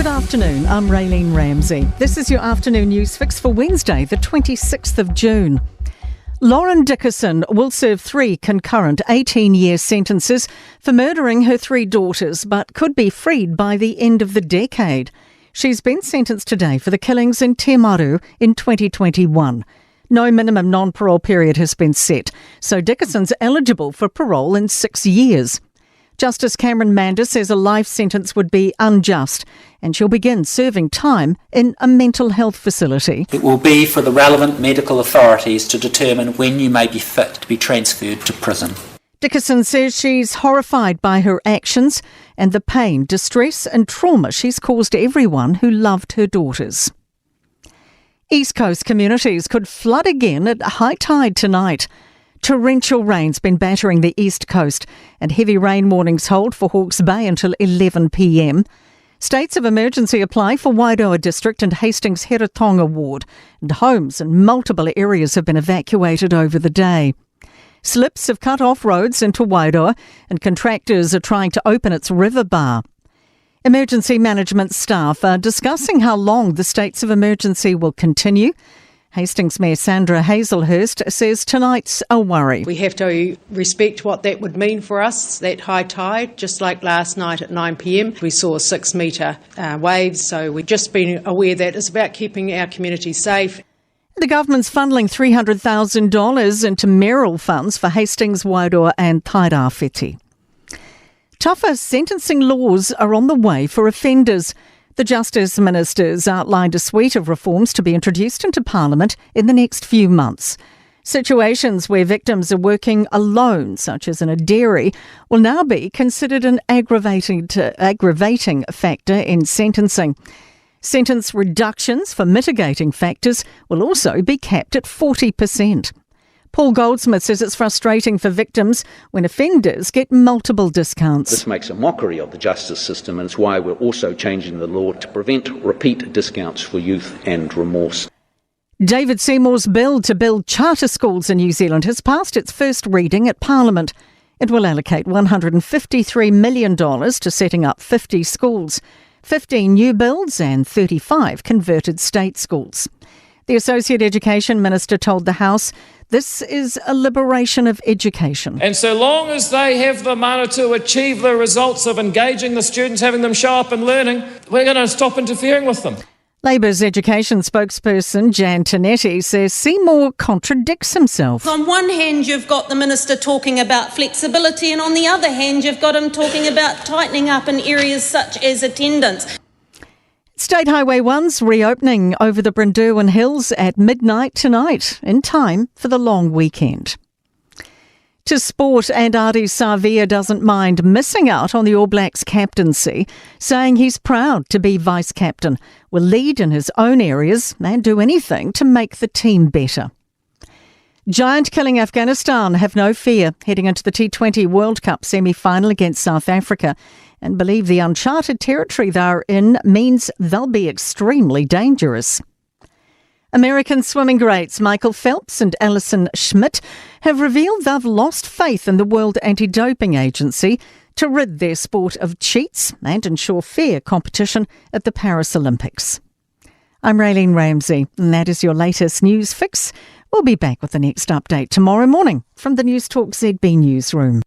afternoon, I'm Raylene Ramsey. This is your afternoon news fix for Wednesday, the 26th of June. Lauren Dickerson will serve 3 concurrent 18-year sentences for murdering her 3 daughters, but could be freed by the end of the decade. She's been sentenced today for the killings in Te Maru in 2021. No minimum non-parole period has been set, so Dickerson's eligible for parole in 6 years. Justice Cameron Mander says a life sentence would be unjust, and she'll begin serving time in a mental health facility. It will be for the relevant medical authorities to determine when you may be fit to be transferred to prison. Dickerson says she's horrified by her actions and the pain, distress and trauma she's caused everyone who loved her daughters. East Coast communities could flood again at high tide tonight. Torrential rain's been battering the east coast and heavy rain warnings hold for Hawke's Bay until 11 p.m. States of emergency apply for Wairoa District and Hastings Heratonga Ward, and homes in multiple areas have been evacuated over the day. Slips have cut off roads into Wairoa and contractors are trying to open its river bar. Emergency management staff are discussing how long the states of emergency will continue. Hastings Mayor Sandra Hazelhurst says tonight's a worry. We have to respect what that would mean for us, that high tide. Just like last night at 9 p.m, we saw 6 metre waves, so we've just been aware that it's about keeping our community safe. The government's funneling $300,000 into mayoral funds for Hastings, Wairoa and Tairawhiti. Tougher sentencing laws are on the way for offenders. The Justice Minister's outlined a suite of reforms to be introduced into Parliament in the next few months. Situations where victims are working alone, such as in a dairy, will now be considered an aggravating factor in sentencing. Sentence reductions for mitigating factors will also be capped at 40%. Paul Goldsmith says it's frustrating for victims when offenders get multiple discounts. This makes a mockery of the justice system, and it's why we're also changing the law to prevent repeat discounts for youth and remorse. David Seymour's bill to build charter schools in New Zealand has passed its first reading at Parliament. It will allocate $153 million to setting up 50 schools, 15 new builds and 35 converted state schools. The Associate Education Minister told the House this is a liberation of education. And so long as they have the mana to achieve the results of engaging the students, having them show up and learning, we're going to stop interfering with them. Labour's education spokesperson Jan Tinetti says Seymour contradicts himself. On one hand, you've got the minister talking about flexibility, and on the other hand, you've got him talking about tightening up in areas such as attendance. State Highway 1's reopening over the Brindurwin Hills at midnight tonight, in time for the long weekend. To sport, and Ardie Savea doesn't mind missing out on the All Blacks captaincy, saying he's proud to be vice-captain, will lead in his own areas and do anything to make the team better. Giant killing Afghanistan have no fear heading into the T20 World Cup semi-final against South Africa, and believe the uncharted territory they're in means they'll be extremely dangerous. American swimming greats Michael Phelps and Alison Schmidt have revealed they've lost faith in the World Anti-Doping Agency to rid their sport of cheats and ensure fair competition at the Paris Olympics. I'm Raylene Ramsey, and that is your latest news fix. We'll be back with the next update tomorrow morning from the Newstalk ZB newsroom.